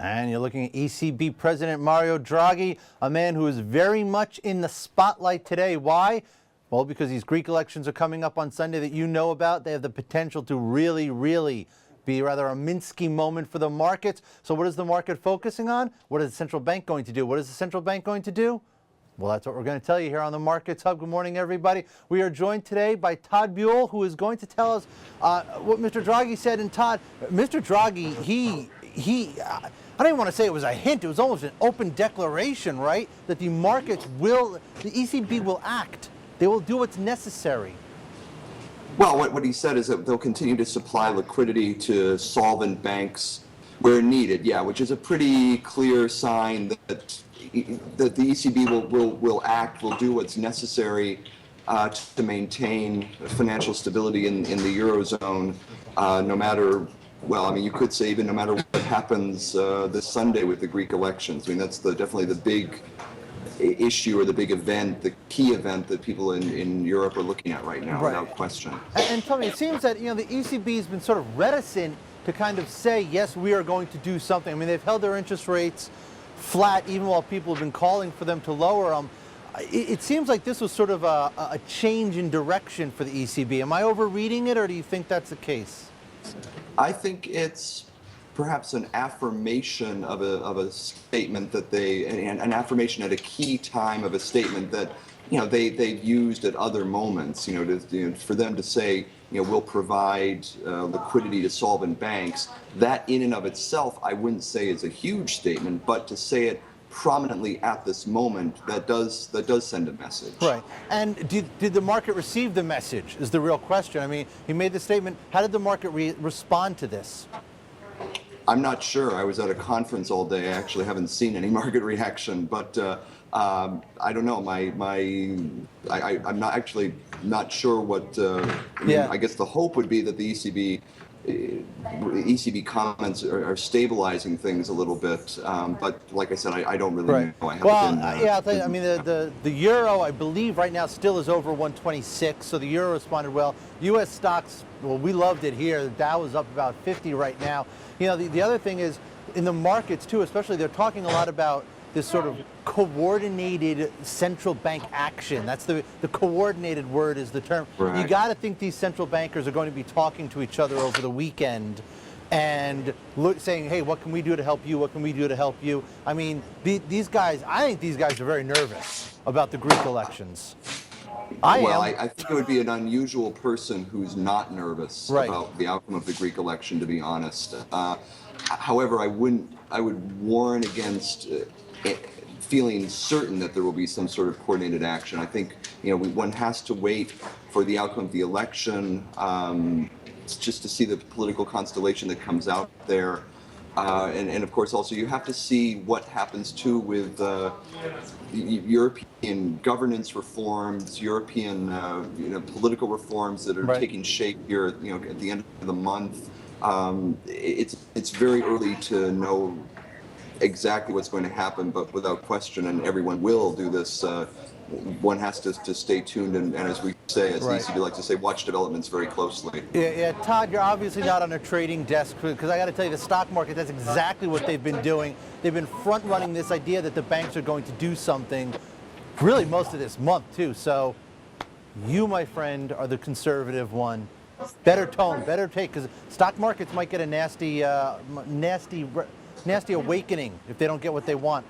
And you're looking at ECB President Mario Draghi, a man who is very much in the spotlight today. Why? Well, because these Greek elections are coming up on Sunday that you know about. They have the potential to really be rather a Minsky moment for the markets. So what is the market focusing on? What is the central bank going to do? What is the central bank going to do? Well, that's what we're going to tell you here on the Markets Hub. Good morning, everybody. We are joined today by Todd Buell, who is going to tell us what Mr. Draghi said. And Todd, Mr. Draghi, I don't even want to say it was a hint. It was almost an open declaration, right? That the markets will, the ECB will act. They will do what's necessary. Well, what he said is that they'll continue to supply liquidity to solvent banks where needed, which is a pretty clear sign that the ECB will act, will do what's necessary to maintain financial stability in the Eurozone, no matter, well, I mean, you could say even no matter what happens this Sunday with the Greek elections. I mean, that's definitely the big issue or the big event, the key event that people in Europe are looking at right now, without question. And tell me, it seems that, you know, the ECB has been sort of reticent to kind of say, yes, we are going to do something. I mean, they've held their interest rates flat even while people have been calling for them to lower them. It seems like this was sort of a change in direction for the ECB. Am I overreading it, or do you think that's the case? I think it's perhaps an affirmation of a statement that an affirmation at a key time of a statement that, you know, they've used at other moments. You know, for them to say, you know, we'll provide liquidity to solvent banks, that in and of itself, I wouldn't say is a huge statement, but to say it prominently at this moment, that does send a message. Right. And did the market receive the message is the real question. I mean, he made the statement. How did the market respond to this? I'm not sure. I was at a conference all day. I actually haven't seen any market reaction, but I don't know. I'm not sure what. I guess the hope would be that the ECB comments are stabilizing things a little bit, but like I said, I don't really know. I'll tell you, I mean, the euro, I believe right now still is over 126, so the euro responded well. U.S. stocks, well, we loved it here. The Dow is up about 50 right now. You know, the other thing is, in the markets too, especially, they're talking a lot about this sort of coordinated central bank action. That's the coordinated word is the term. Right. You got to think these central bankers are going to be talking to each other over the weekend and saying, hey, what can we do to help you? What can we do to help you? I mean, these guys, I think these guys are very nervous about the Greek elections. I think it would be an unusual person who's not nervous about the outcome of the Greek election, to be honest. However, I would warn against feeling certain that there will be some sort of coordinated action. I think, you know, one has to wait for the outcome of the election, just to see the political constellation that comes out there. And of course, also you have to see what happens too with European governance reforms, European political reforms that are taking shape here, at the end of the month. It's very early to know exactly what's going to happen, but without question, and everyone will do this, one has to stay tuned and as we say, as the ECB likes to say, watch developments very closely. Yeah, Todd, you're obviously not on a trading desk, because I got to tell you, the stock market, that's exactly what they've been doing. They've been front-running this idea that the banks are going to do something really most of this month, too. So you, my friend, are the conservative one. Better tone, better take, because stock markets might get a nasty awakening if they don't get what they want.